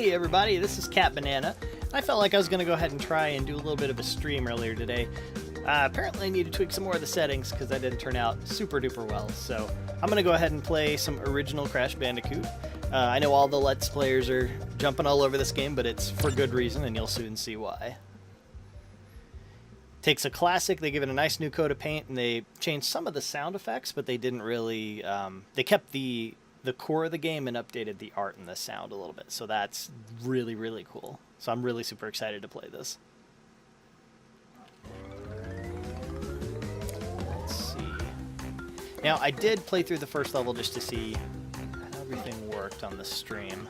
Hey everybody, this is CatBanana. I felt like I was going to go ahead and try and do a little bit of a stream earlier today. Apparently I need to tweak some more of the settings because that didn't turn out super duper well. So I'm going to go ahead and play some original Crash Bandicoot. I know all the Let's Players are jumping all over this game, but it's for good reason, and you'll soon see why. Takes a classic, they give it a nice new coat of paint, and they changed some of the sound effects, but they didn't really... they kept the core of the game and updated the art and the sound a little bit. So that's really, really cool. So I'm really super excited to play this. Let's see. Now, I did play through the first level just to see how everything worked on the stream.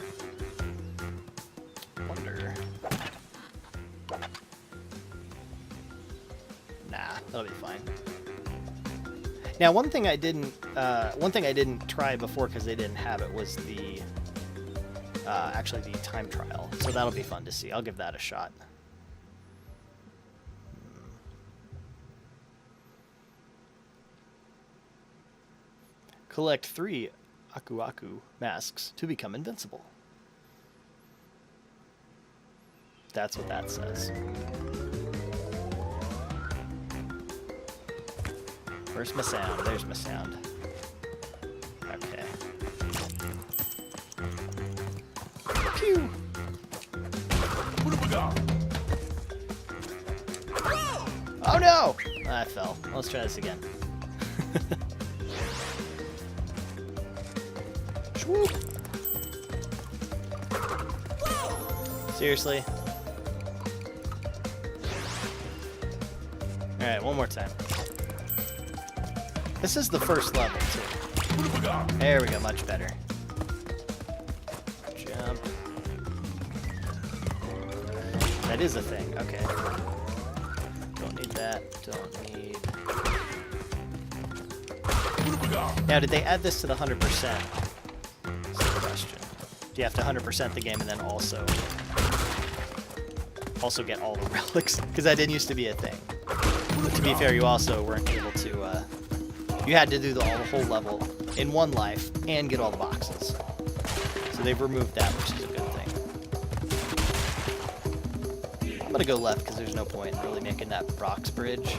Wonder... Nah, that'll be fine. Now, one thing I didn't try before because they didn't have it was the actually the time trial. So that'll be fun to see. I'll give that a shot. Collect 3 Aku Aku masks to become invincible. That's what that says. Where's my sound? There's my sound. Okay. Pew! What have we got? Oh no! I fell. Let's try this again. Swoop! Seriously? Alright, one more time. This is the first level, too. There we go, much better. Jump. That is a thing, okay. Don't need that, don't need... Now, did they add this to the 100%? That's the question. Do you have to 100% the game and then also get all the relics? Because that didn't used to be a thing. But to be fair, you also weren't able to... You had to do the whole level in one life and get all the boxes. So they've removed that, which is a good thing. I'm going to go left because there's no point in really making that box bridge.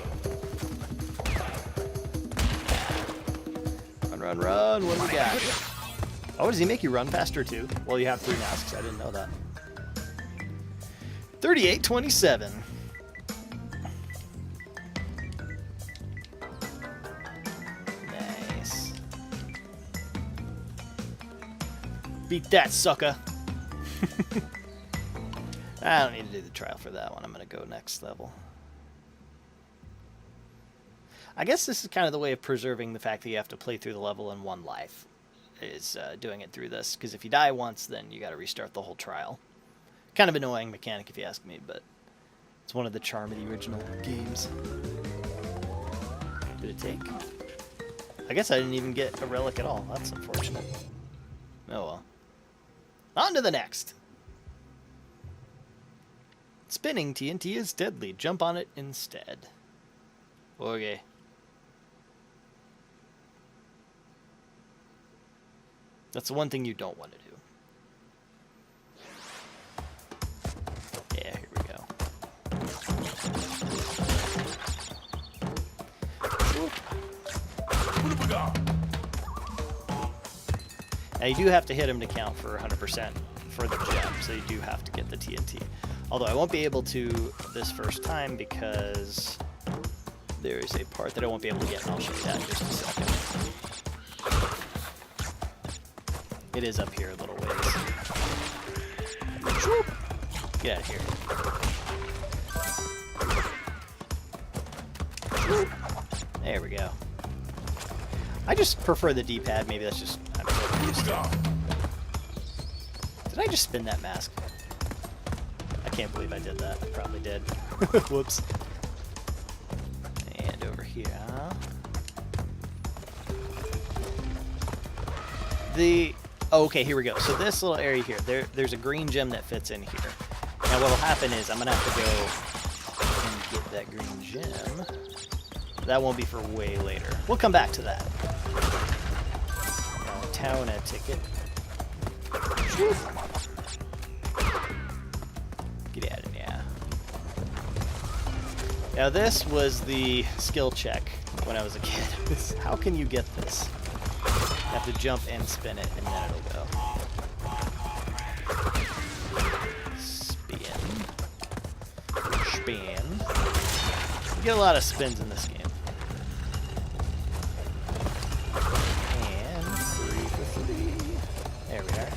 Run, run, run. What do we got? Oh, does he make you run faster too? Well, you have 3 masks. I didn't know that. 38-27. Beat that, sucker. I don't need to do the trial for that one. I'm going to go next level. I guess this is kind of the way of preserving the fact that you have to play through the level in one life, is doing it through this. Because if you die once, then you got to restart the whole trial. Kind of annoying mechanic if you ask me, but it's one of the charm of the original games. Did it take? I guess I didn't even get a relic at all. That's unfortunate. Oh well. On to the next. Spinning TNT is deadly. Jump on it instead. Okay. That's the one thing you don't want to do. Yeah, here we go. What have we got? Now you do have to hit him to count for 100% for the gem, so you do have to get the TNT. Although I won't be able to this first time because there is a part that I won't be able to get, and I'll show you that in just a second. It is up here a little ways. Get out of here. There we go. I just prefer the D-pad, maybe that's just... Did I just spin that mask? I can't believe I did that. I probably did. Whoops. And over here. Oh, okay, here we go. So this little area here, there's a green gem that fits in here. Now what'll happen is I'm going to have to go and get that green gem. That won't be for way later. We'll come back to that. Town a ticket. Now this was the skill check when I was a kid. How can you get this? You have to jump and spin it, and then it'll go. Spin. Spin. You get a lot of spins in this game. And 3 for 3. There we are.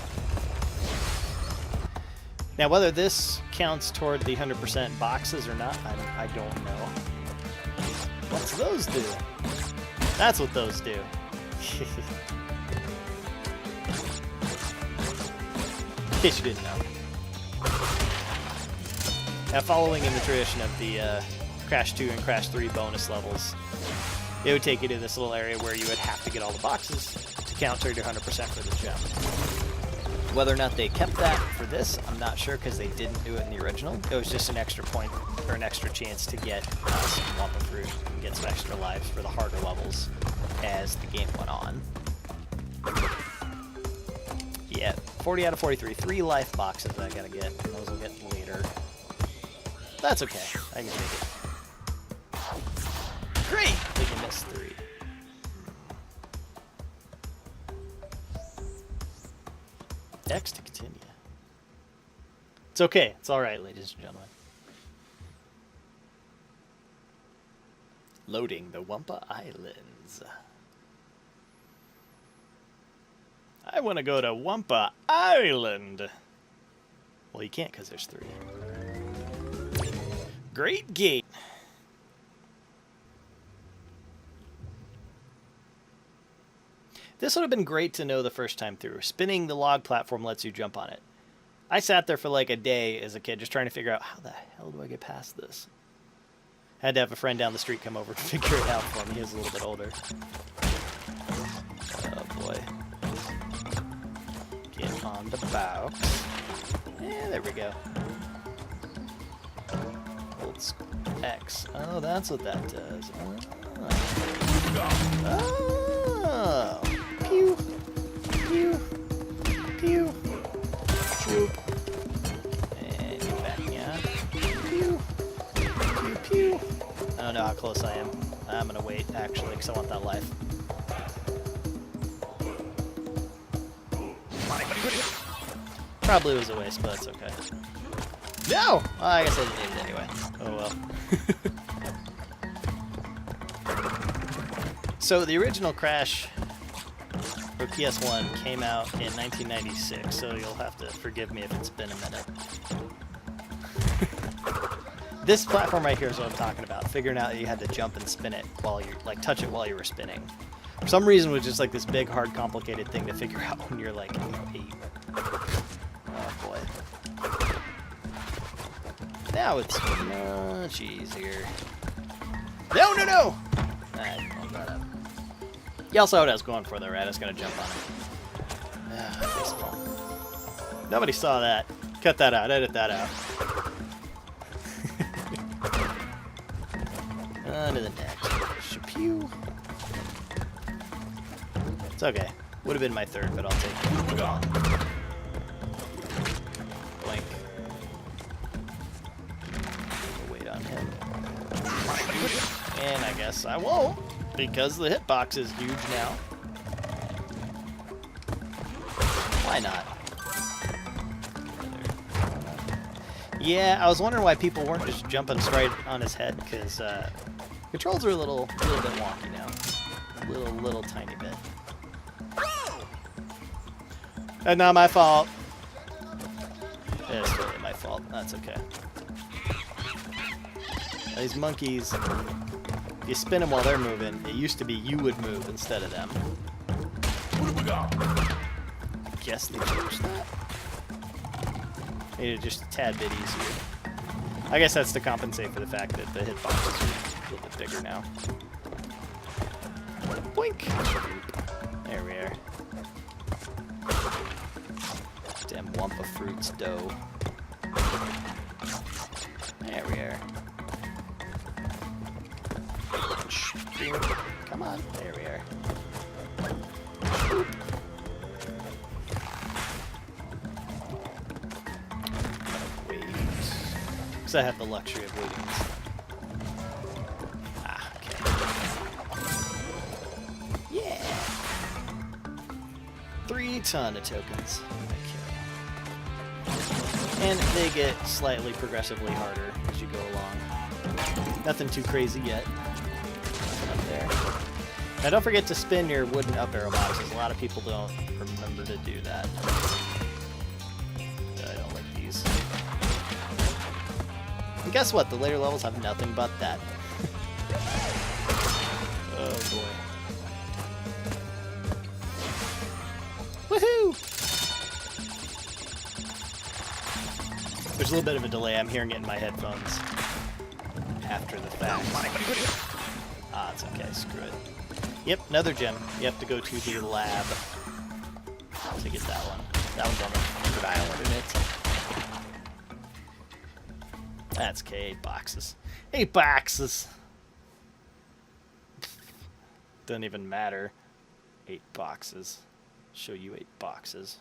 Now, whether this counts toward the 100% boxes or not, I don't know. What's those do? That's what those do. In case you didn't know. Now, following in the tradition of the Crash 2 and Crash 3 bonus levels, it would take you to this little area where you would have to get all the boxes to count toward your 100% for the gem. Whether or not they kept that for this, I'm not sure because they didn't do it in the original. It was just an extra point or an extra chance to get some Wumpa Fruit and get some extra lives for the harder levels as the game went on. Yeah, 40 out of 43. 3 life boxes I gotta get. Those will get later. That's okay. I can take it. Great! We can miss 3. X to continue. It's okay. It's alright, ladies and gentlemen. Loading the Wumpa Islands. I want to go to Wumpa Island. Well, you can't because there's 3. Great Gate. This would have been great to know the first time through. Spinning the log platform lets you jump on it. I sat there for like a day as a kid just trying to figure out how the hell do I get past this? Had to have a friend down the street come over to figure it out for me. He was a little bit older. Oh boy. Get on the box. Yeah, there we go. Hold X. Oh, that's what that does. Oh. Pew. Pew. Pew. Shoop. And get back, yeah. Pew. Pew, pew. I don't know how close I am. I'm gonna wait, actually, because I want that life. Probably was a waste, but it's okay. No! Well, I guess I didn't need it anyway. Oh well. So the original Crash for PS1 came out in 1996, so you'll have to forgive me if it's been a minute. This platform right here is what I'm talking about. Figuring out that you had to jump and spin it while you touch it while you were spinning. For some reason, it was just like this big, hard, complicated thing to figure out when you're like 8. Oh boy. Now it's much easier. No, no, no! Alright, I'll that up. You all saw what I was going for though, right? I was gonna jump on it. Baseball. Nobody saw that. Cut that out, edit that out. On to the next. Shapew. It's okay. Would have been my third, but I'll take it. Blink. Wait on him. And I guess I won't, because the hitbox is huge now. Why not? Yeah, I was wondering why people weren't just jumping straight on his head, because controls are a little bit wonky now. Little tiny bit. And not my fault. It's totally my fault. That's okay. Now, these monkeys, if you spin them while they're moving, it used to be you would move instead of them. I guess they changed that. Made it just a tad bit easier. I guess that's to compensate for the fact that the hitboxes are a little bit bigger now. Boink! There we are. Damn Wumpa Fruits dough. There we are. Come on. There we are. Wait. Because I have the luxury of waiting. ton of tokens. Okay. And they get slightly progressively harder as you go along. Nothing too crazy yet. Up there. Now don't forget to spin your wooden up arrow boxes. A lot of people don't remember to do that. I don't like these. And guess what? The later levels have nothing but that. Oh boy. Woohoo! There's a little bit of a delay. I'm hearing it in my headphones after the fact. Ah, it's okay. Screw it. Yep, another gem. You have to go to the lab to get that one. That one's on the third island, isn't it? That's okay. 8 boxes. 8 boxes! Doesn't even matter. 8 boxes. Show you 8 boxes.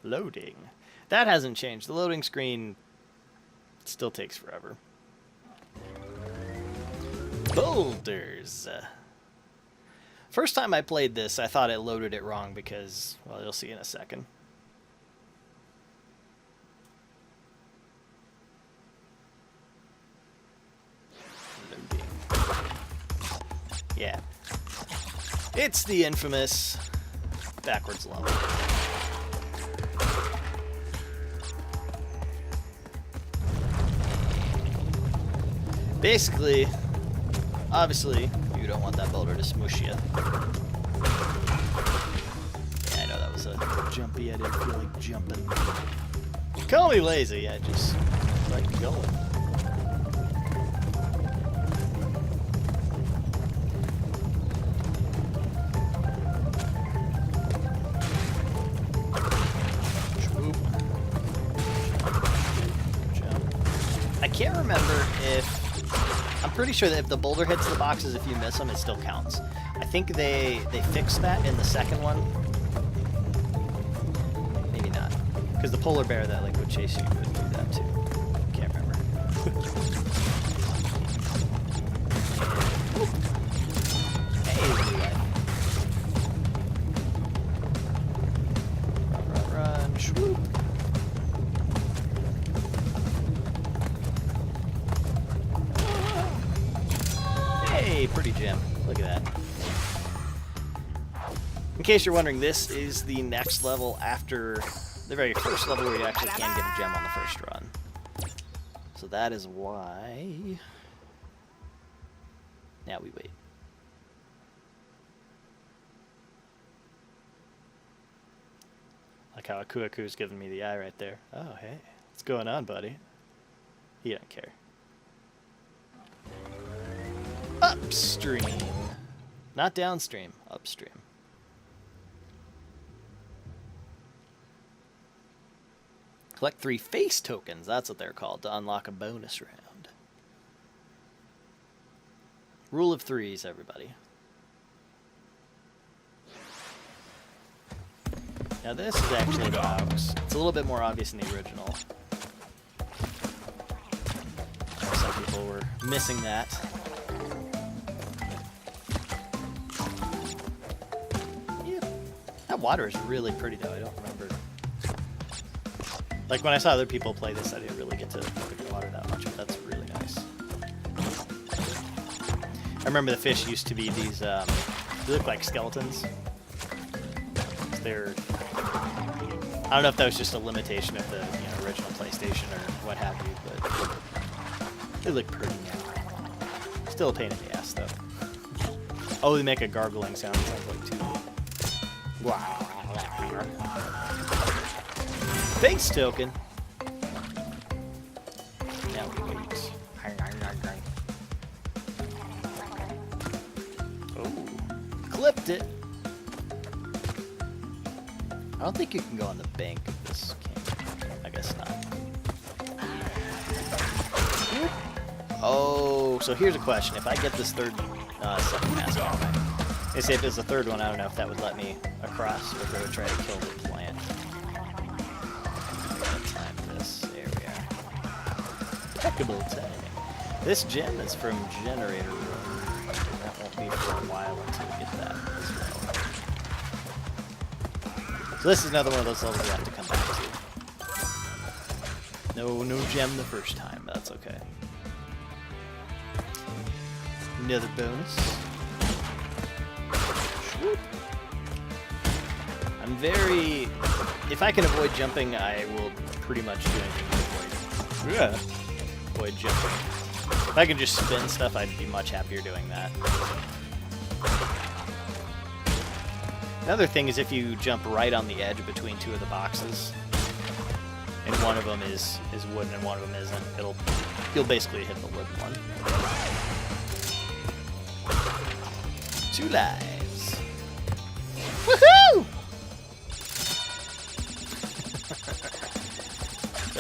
Loading. That hasn't changed. The loading screen still takes forever. Boulders. First time I played this, I thought it loaded it wrong because, well, you'll see in a second. Loading. Yeah. It's the infamous backwards level. Basically, obviously, you don't want that boulder to smoosh you. Yeah, I know that was a jumpy. I didn't feel like jumping. Call me lazy. I just like going. I can't remember if... I'm pretty sure that if the boulder hits the boxes, if you miss them, it still counts. I think they fixed that in the second one. Maybe not. Because the polar bear that like would chase you would do that too. Can't remember. Hey, blue light. Run, run, run. Swoop. Hey, pretty gem. Look at that. In case you're wondering, this is the next level after the very first level where you actually can get a gem on the first run. So that is why... Now we wait. Like how Akuaku's giving me the eye right there. Oh, hey. What's going on, buddy? He doesn't care. Upstream. Not downstream. Upstream. Collect 3 face tokens. That's what they're called to unlock a bonus round. Rule of 3s, everybody. Now this is actually the house. It's a little bit more obvious in the original. Some people were missing that. That water is really pretty though, I don't remember. Like when I saw other people play this, I didn't really get to look at the water that much, but that's really nice. I remember the fish used to be these, they look like skeletons. They're, I don't know if that was just a limitation of the original PlayStation or what have you, but they look pretty now. Still a pain in the ass though. Oh, they make a gargling sound, sounds like too. Wow. Base token. Now we wait. Oh, clipped it. I don't think you can go on the bank of this game. I guess not. Oh, so here's a question. If I get this third second mask on me, they say if there's a third one, I don't know if that would let me across or if it would try to kill the plant. I'm gonna time this area. Impeccable timing. This gem is from Generator Room. That won't be for a while until we get that as well. So this is another one of those levels you have to come back to. No gem the first time, but that's okay. Another bonus. Swoop. I'm very... If I can avoid jumping, I will pretty much do anything to avoid jumping. If I could just spin stuff, I'd be much happier doing that. Another thing is if you jump right on the edge between two of the boxes, and one of them is wooden and one of them isn't, you'll basically hit the wooden one. 2 lives. Woohoo!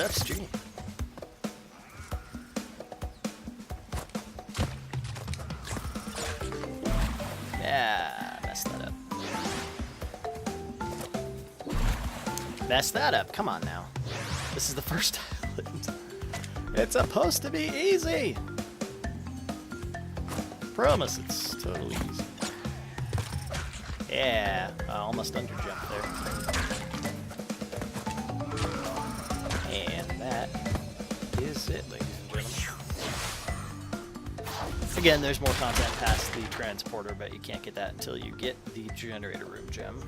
Upstream. Yeah, messed that up. Messed that up. Come on now. This is the first island. It's supposed to be easy. Promise it's totally easy. Yeah, I almost underjumped there. And that is it, ladies and gentlemen. Again, there's more content past the transporter, but you can't get that until you get the generator room gem.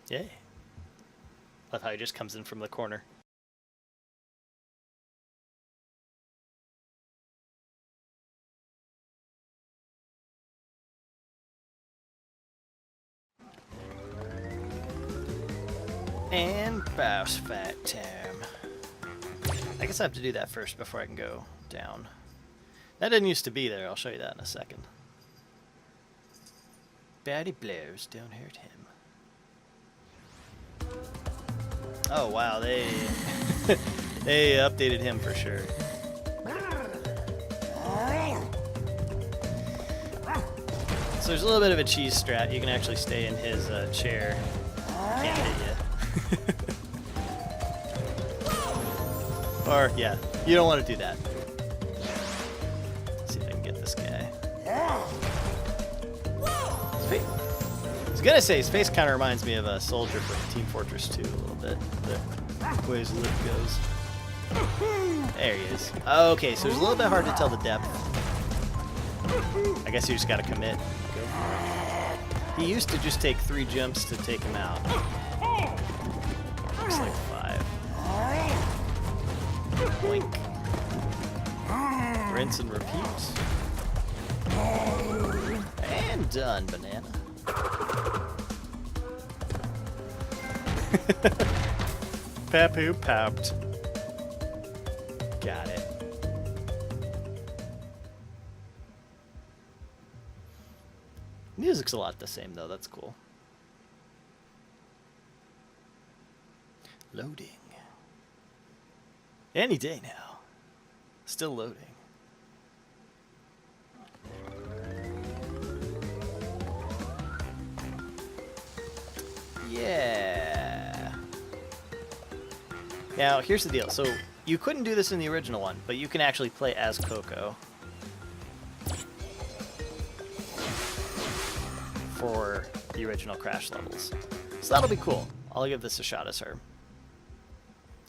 Yay. Love how he just comes in from the corner. And boss fight time. I guess I have to do that first before I can go down. That didn't used to be there. I'll show you that in a second. Body blows don't hurt him. Oh wow, they they updated him for sure. So there's a little bit of a cheese strat. You can actually stay in his chair. Can't hit you. Or, yeah, you don't want to do that. Let's see if I can get this guy. I was gonna say, his face kind of reminds me of a soldier from Team Fortress 2 a little bit. The way his lip goes. There he is. Okay, so it's a little bit hard to tell the depth. I guess you just gotta commit. Go for it. He used to just take 3 jumps to take him out. Looks like 5. Blink. Rinse and repeat. And done, banana. Papu popped. Got it. Music's a lot the same though, that's cool. Loading. Any day now. Still loading. Yeah. Now, here's the deal. So, you couldn't do this in the original one, but you can actually play as Coco. For the original Crash levels. So that'll be cool. I'll give this a shot as her.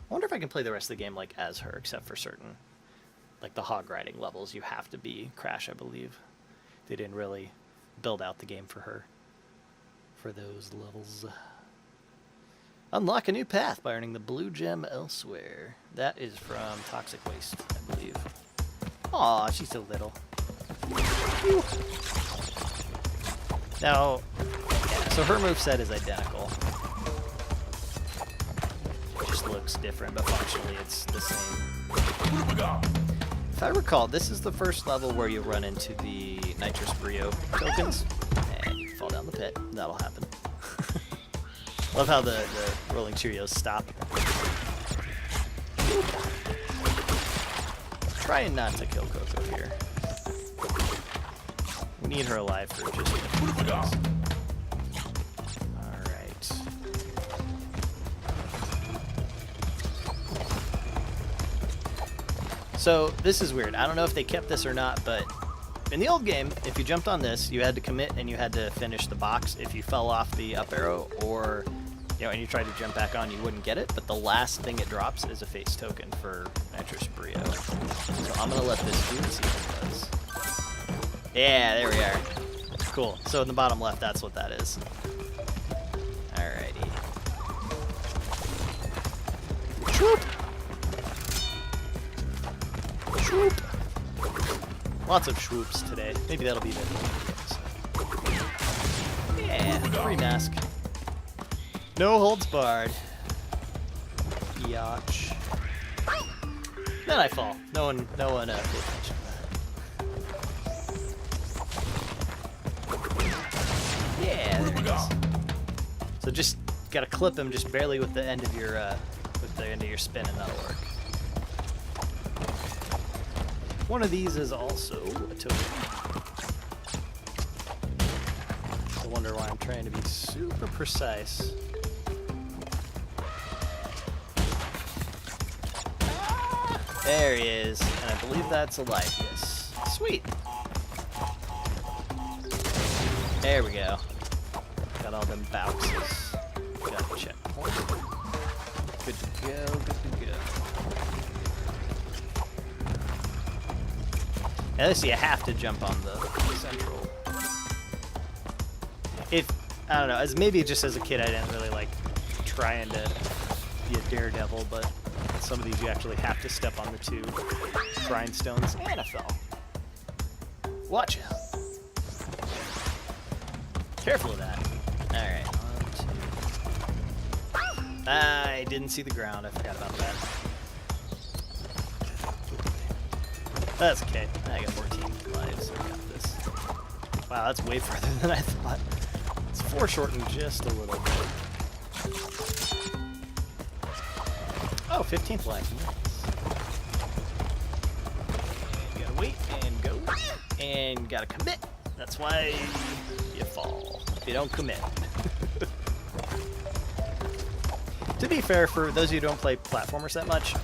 I wonder if I can play the rest of the game like as her, except for certain, like the hog riding levels. You have to be Crash, I believe. They didn't really build out the game for her, for those levels. Unlock a new path by earning the blue gem elsewhere. That is from Toxic Waste, I believe. Aw, she's so little. Whew. Now, yeah, so her moveset is identical. Looks different, but functionally it's the same. If I recall, this is the first level where you run into the Nitrous Brio tokens, and you fall down the pit. That'll happen. Love how the rolling Cheerios stop. Trying not to kill Coco here. We need her alive for just a few minutes. So, this is weird. I don't know if they kept this or not, but in the old game, if you jumped on this, you had to commit and you had to finish the box. If you fell off the up arrow or, and you tried to jump back on, you wouldn't get it. But the last thing it drops is a face token for Nitrous Brio. So I'm gonna let this do and see what it does. Yeah, there we are. Cool. So in the bottom left, that's what that is. Alrighty. Swoop! Swoop! Lots of swoops today. Maybe that'll be the episode. Yeah, free mask. No holds barred. Yach. Then I fall. No one paid attention to that. Yeah, there it is. So just gotta clip him just barely with the end of your spin, and that'll work. One of these is also a token. I wonder why I'm trying to be super precise. There he is, and I believe that's a life. Yes. Sweet. There we go. Got all them bounces. Got a checkpoint. Good to go, good to go. Now this, you have to jump on the central. I don't know, maybe just as a kid I didn't really like trying to be a daredevil, but some of these you actually have to step on the two grindstones. And I fell. Watch out. Careful of that. Alright, 1, 2. I didn't see the ground, I forgot about that. That's okay. I got 14 lives. I got this. Wow, that's way further than I thought. It's foreshortened just a little bit. Oh, 15th life. Nice. And you gotta wait and go. And gotta commit. That's why you fall. If you don't commit. To be fair, for those of you who don't play platformers that much,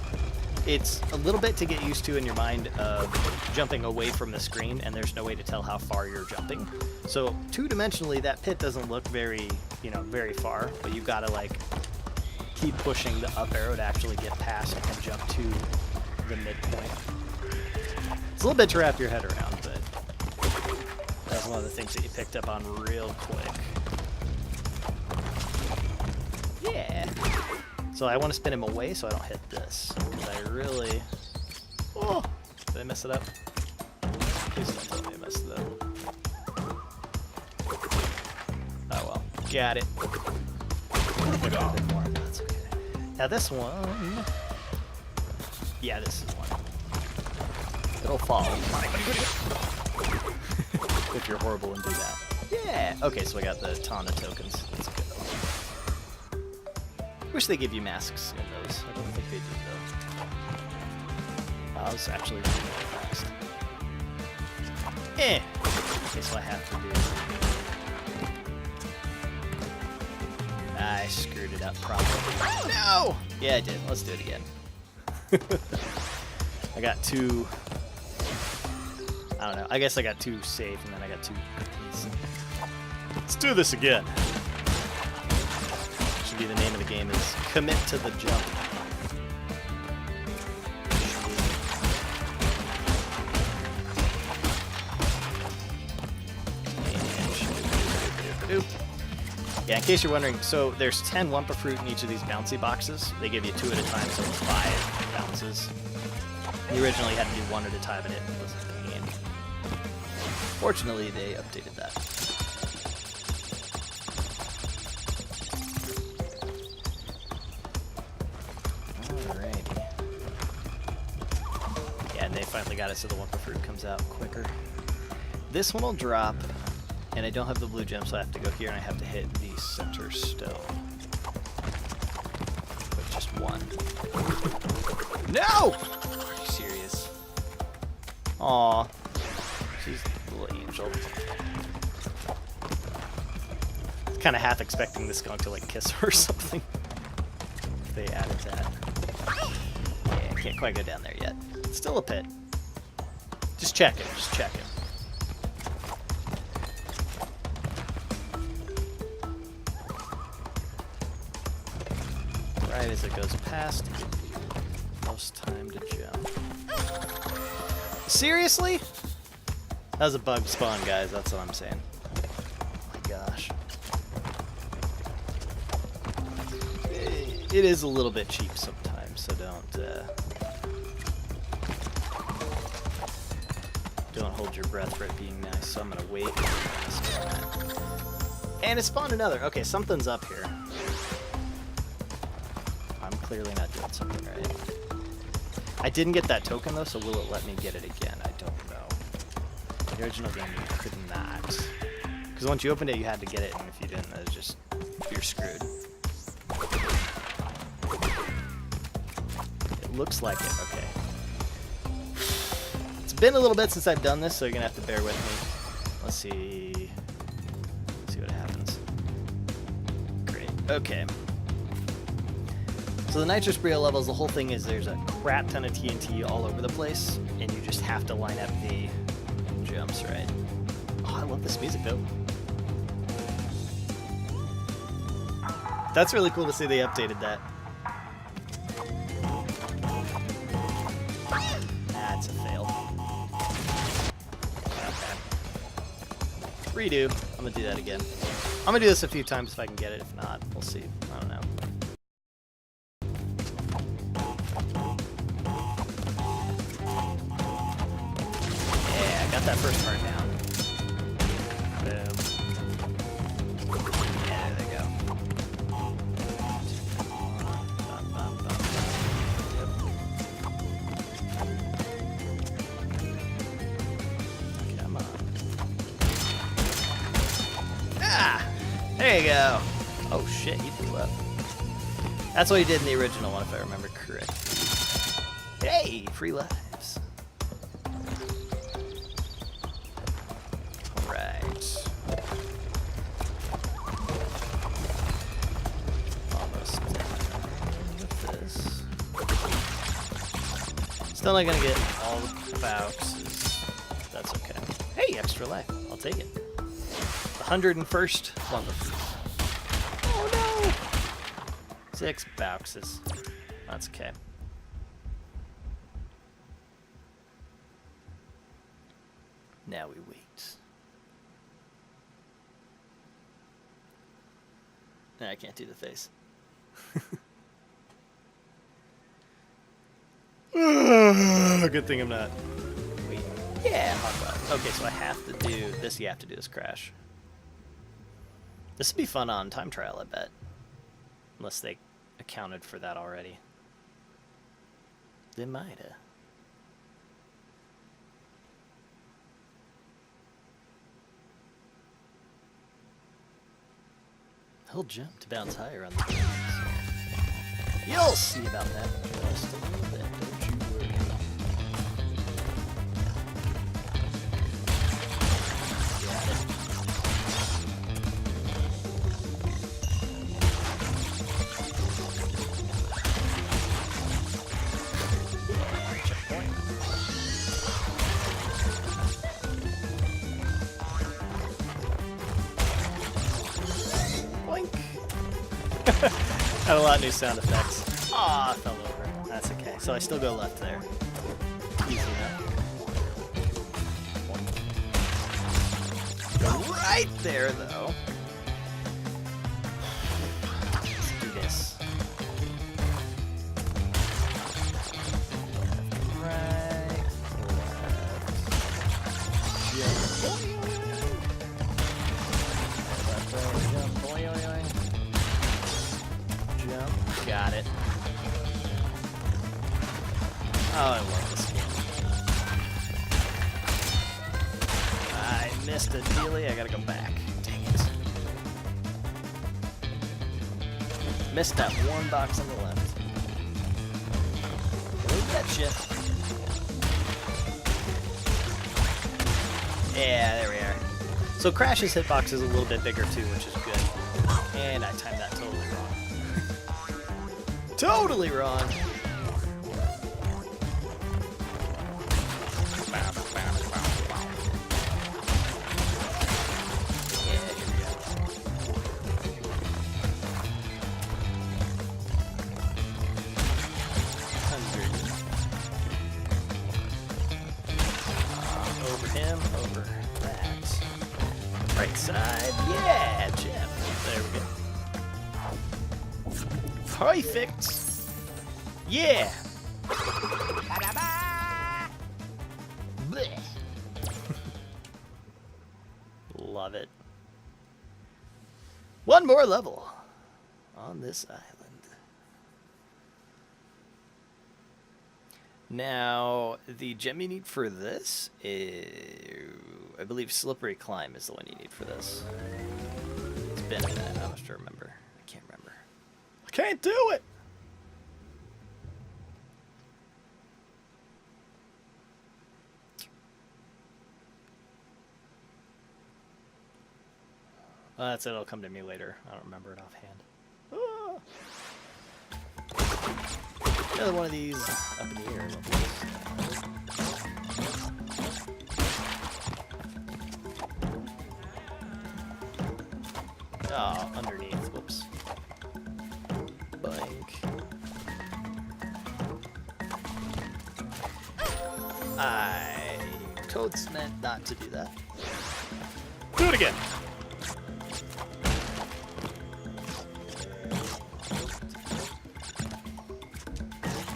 it's a little bit to get used to in your mind of jumping away from the screen, and there's no way to tell how far you're jumping. So two-dimensionally, that pit doesn't look very, very far, but you've got to like keep pushing the up arrow to actually get past and jump to the midpoint. It's a little bit to wrap your head around, but that's one of the things that you picked up on real quick. Yeah. So I want to spin him away so I don't hit this. Because I really... Oh! Did I mess it up? Please don't tell me I messed it up. Oh well. Got it. That's okay. Now this one... Yeah, this is one. It'll fall. If you're horrible and do that. Yeah! Okay, so I got the ton of tokens. Let's go. Wish they give you masks in those. I don't think they do though. Wow, I was actually really fast. Okay, so I have to do... I screwed it up probably. No! Yeah, I did. Let's do it again. I got two... I don't know. I guess I got two safe and then I got two cookies. Let's do this again. Should be the name of the game is Commit to the Jump. Yeah, in case you're wondering, so there's 10 Wumpa Fruit in each of these bouncy boxes. They give you 2 at a time, so it's 5 bounces. You originally had to do 1 at a time, and it was a pain. Fortunately, they updated that. Alrighty. Yeah, and they finally got it so the Wumpa Fruit comes out quicker. This one will drop. And I don't have the blue gem, so I have to go here and I have to hit the center stone. But just 1. No! Are you serious? Aw. She's a little angel. Kind of half expecting the skunk to like kiss her or something. If they added that. Yeah, can't quite go down there yet. It's still a pit. Just check it, just check it. right as it goes past to give you the most time to jump. Seriously? That was a bug spawn, guys. That's what I'm saying. Oh my gosh. It is a little bit cheap sometimes, so don't hold your breath for it being nice. So I'm gonna wait. And it spawned another. Okay, something's up here. I'm clearly not doing something right. I didn't get that token though, so will it let me get it again? I don't know. The original game you could not. Because once you opened it, you had to get it, and if you didn't, it was just, you're screwed. It looks like it, okay. It's been a little bit since I've done this, so you're gonna have to bear with me. Let's see. Let's see what happens. Great, okay. So the Nitro Spree levels, the whole thing is there's a crap ton of TNT all over the place, and you just have to line up the jumps right. Oh, I love this music though. That's really cool to see they updated that. That's a fail. Okay. Redo. I'm gonna do that again. I'm gonna do this a few times if I can get it. If not, we'll see. I don't know. Got that first part down. Boom. Yeah, there they go. Yep. Come on. Ah! There you go. Oh shit, he flew up. That's what he did in the original one, if I remember correctly. Hey, free lives. Still not gonna get all the boxes. That's okay. Hey, extra life. I'll take it. The 101st wonderful. Oh no! 6 boxes. That's okay. Now we wait. Nah, I can't do the face. Good thing I'm not. Wait. Yeah, Hog Wild. Okay, so I have to do this. You have to do this Crash. This would be fun on time trial, I bet. Unless they accounted for that already. They might have. He'll jump to bounce higher on the ground. You'll see about that just a little bit, don't you worry. Got it. Checkpoint. Boink. Had a lot of new sound effects. Aw, I fell over. That's okay. So I still go left there. Easy enough. Go right there, though. Let's do this. Right. Left. Jump. Got it. Oh, I love this game. I missed a dealie. I gotta go back. Dang it. Missed that one box on the left. Look that shit. Yeah, there we are. So Crash's hitbox is a little bit bigger too, which is good. And I timed that totally wrong. Totally wrong. side. Yeah, gem. There we go. Perfect. Yeah. Blech. Love it. One more level on this island. Now, the gem you need for this is, I believe, Slippery Climb is the one you need for this. It's been a minute. I must remember. I can't remember. I can't do it! Oh, that's it. It'll come to me later. I don't remember it offhand. Ah. Another one of these up in the air levels. Oh, underneath. Whoops. Blank. I totes meant not to do that. Do it again.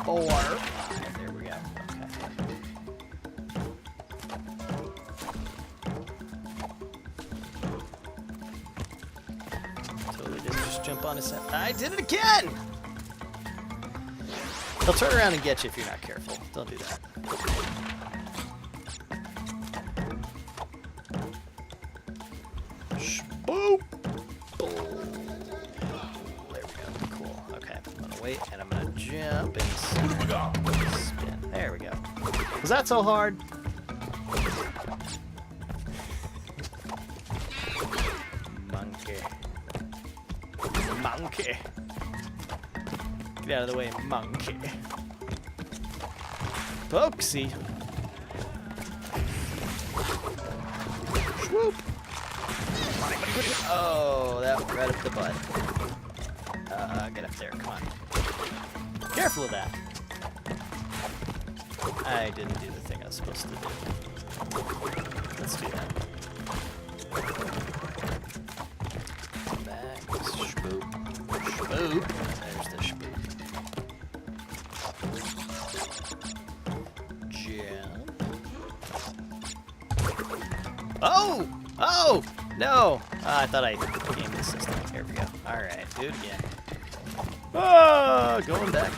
Or, there we go. Okay. Totally didn't just jump on his head. I did it again! They'll turn around and get you if you're not careful. Don't do that. Boop! Wait, and I'm gonna jump and spin. There we go. Was that so hard? Monkey. Monkey. Get out of the way, monkey. Folksy. Swoop. Oh, that went right up the butt. Get up there, come on. Careful of that. I didn't do the thing I was supposed to do. Let's do that. Back, shboop. Shboop. There's the shboop. Jump. Oh! Oh! No! I thought I gamed the system. Here we go. Alright, do it again. Oh, going back.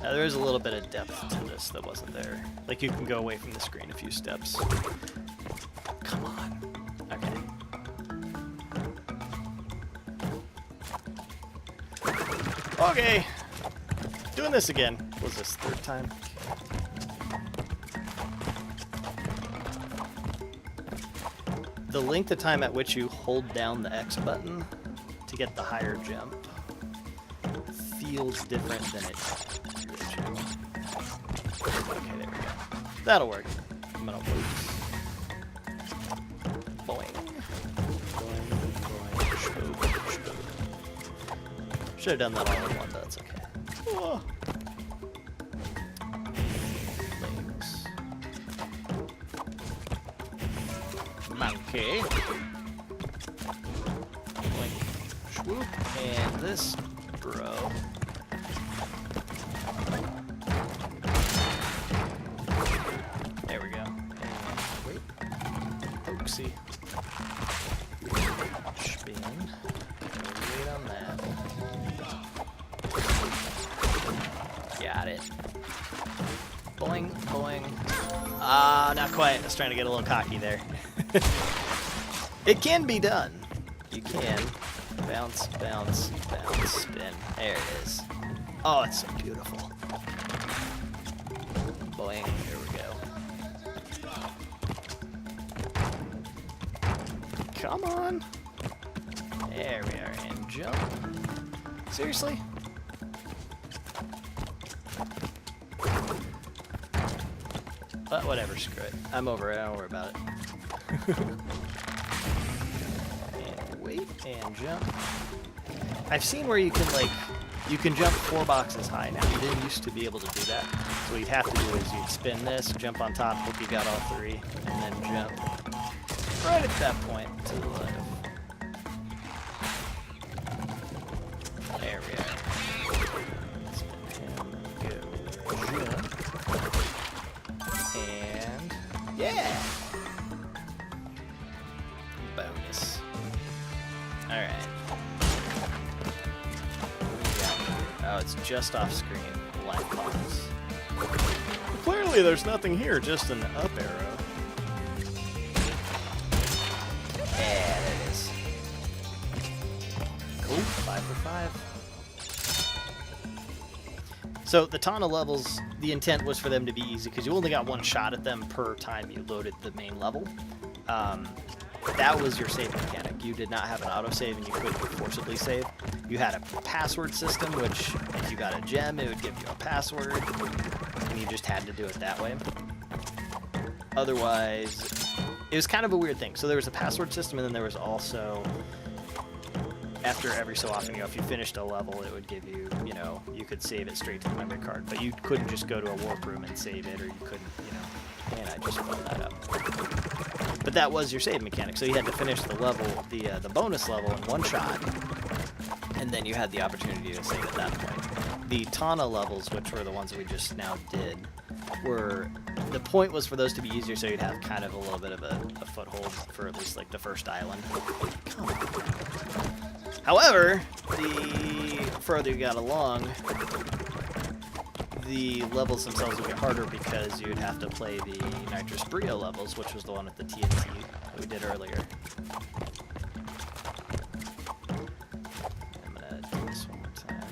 Now, there is a little bit of depth to this that wasn't there. Like, you can go away from the screen a few steps. Come on. Okay. Okay. Doing this again. Was this third time? The length of time at which you hold down the X button to get the higher jump feels different than it originally. Okay, there we go. That'll work. I'm gonna move. Boing. Boing, boing, shboop, shboop. Should have done that all in one, but that's okay. Oh. Monkey. Boink. Swoop. And this bro. There we go. And wait. Oaksy. Spin. Wait on that. Got it. Boing, boing. Ah, not quite. I was trying to get a little cocky there. It can be done. You can. Bounce, bounce, bounce, spin. There it is. Oh, it's so beautiful. Boing. There we go. Come on. There we are. And jump. Seriously? But whatever, screw it. I'm over it. I don't worry about it. And wait and jump. I've seen where you can like You can jump 4 boxes high now. You didn't used to be able to do that. So what you'd have to do is you'd spin this, jump on top, hope you got all 3, and then jump right at that point to the left. There we are. Spin him, go, jump. And yeah! Bonus. Alright. Oh, it's just off screen. Life box. Clearly there's nothing here, just an up arrow. Yeah, there it is. Cool, 5 for 5. So the Tana levels, the intent was for them to be easy because you only got 1 shot at them per time you loaded the main level. That was your save mechanic. You did not have an autosave and you couldn't forcibly save. You had a password system, which if you got a gem, it would give you a password, and you just had to do it that way. Otherwise, it was kind of a weird thing. So there was a password system, and then there was also, after every so often, if you finished a level, it would give you, you could save it straight to the memory card, but you couldn't just go to a warp room and save it, or you couldn't, and I just filled that up. But that was your save mechanic, so you had to finish the level, the bonus level in 1 shot, and then you had the opportunity to save at that point. The Tana levels, which were the ones that we just now did, the point was for those to be easier, so you'd have kind of a little bit of a foothold for at least like the first island. Come on. However, the further you got along, the levels themselves would get harder because you'd have to play the Nitrous Brio levels, which was the one with the TNT that we did earlier. I'm gonna do this one more time.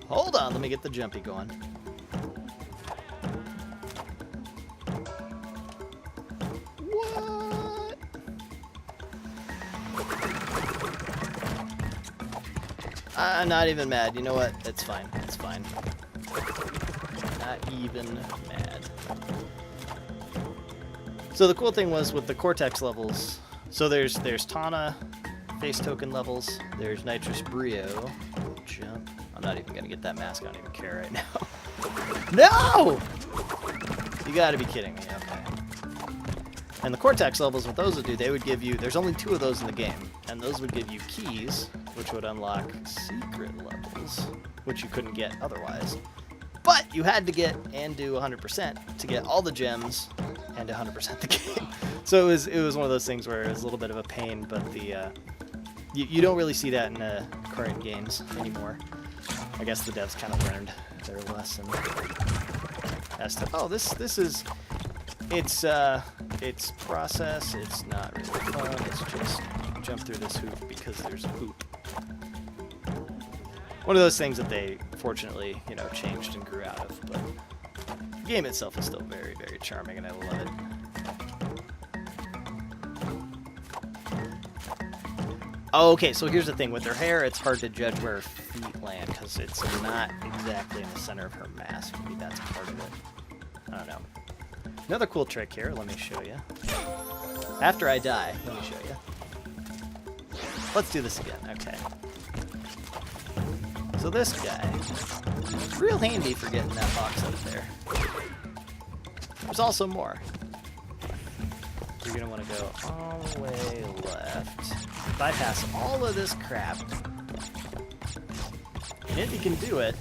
Hold on, let me get the jumpy going. What? I'm not even mad. You know what? It's fine. It's fine. Not even mad. So the cool thing was with the Cortex levels, so there's Tana face token levels, there's Nitrous Brio. Jump. I'm not even gonna get that mask. I don't even care right now. No! You gotta be kidding me. Okay. And the Cortex levels, what those would do, they would give you, there's only 2 of those in the game, and those would give you keys, which would unlock secret levels, which you couldn't get otherwise. But you had to get and do 100% to get all the gems and 100% the game. So it was one of those things where it was a little bit of a pain, but you don't really see that in current games anymore. I guess the devs kind of learned their lesson as to, oh, this is, it's process, it's not really fun, it's just jump through this hoop because there's a hoop. One of those things that they, fortunately, changed and grew out of, but the game itself is still very, very charming, and I love it. Okay, so here's the thing. With her hair, it's hard to judge where her feet land, because it's not exactly in the center of her mask. Maybe that's part of it. I don't know. Another cool trick here, let me show you. After I die, let me show you. Let's do this again, okay. So this guy, real handy for getting that box up there. There's also more. You're gonna want to go all the way left, bypass all of this crap, and if you can do it,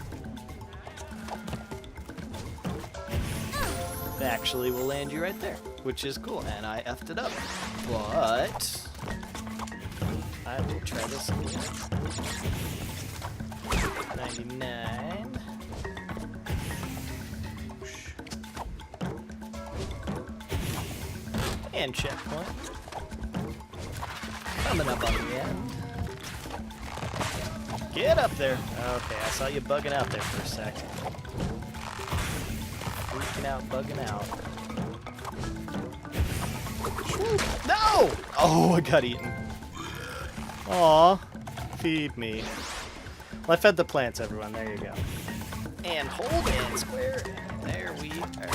it actually will land you right there, which is cool, and I effed it up, but I will try this again. 99. And checkpoint. Coming up on the end. Get up there. Okay, I saw you bugging out there for a sec. Freaking out, bugging out. No! Oh, I got eaten. Aw, feed me. Well, I fed the plants, everyone. There you go. And hold in square. There we are.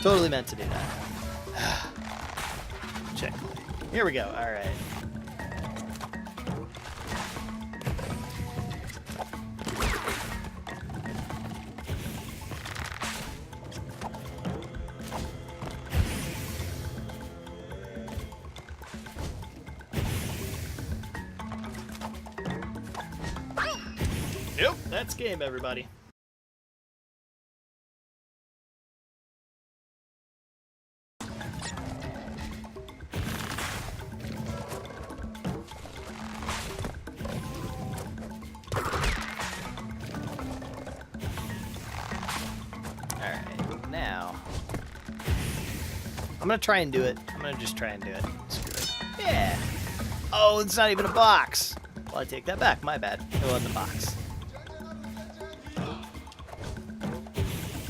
Totally meant to do that. Check. Here we go. All right. Nope, that's game, everybody. Alright, now I'm gonna try and do it. I'm gonna just try and do it. Screw it. Yeah! Oh, it's not even a box! Well, I take that back. My bad. It wasn't a box.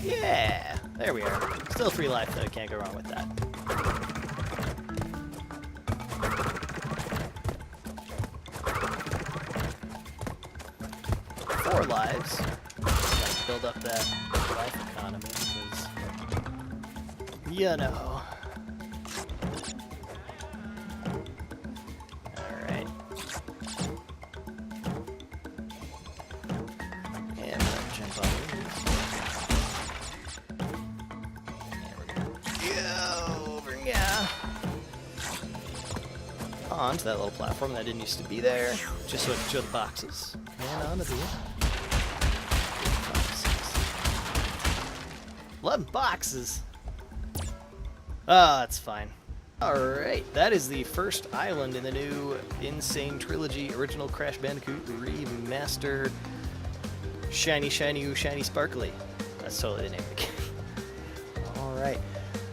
Yeah! There we are. Still 3 life, though. Can't go wrong with that. Four lives. Gotta build up that life economy, because, you know. Alright. And jump on these. And we're gonna go over, yeah. Onto that little platform that didn't used to be there, just so I can show the boxes. And onto the 11 boxes. Ah, that's fine. Alright, that is the first island in the new Insane Trilogy Original Crash Bandicoot Remaster. Shiny, shiny, ooh, shiny, sparkly. That's totally the name of the game. Alright.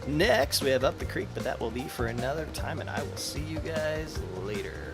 Next, we have Up the Creek, but that will be for another time, and I will see you guys later.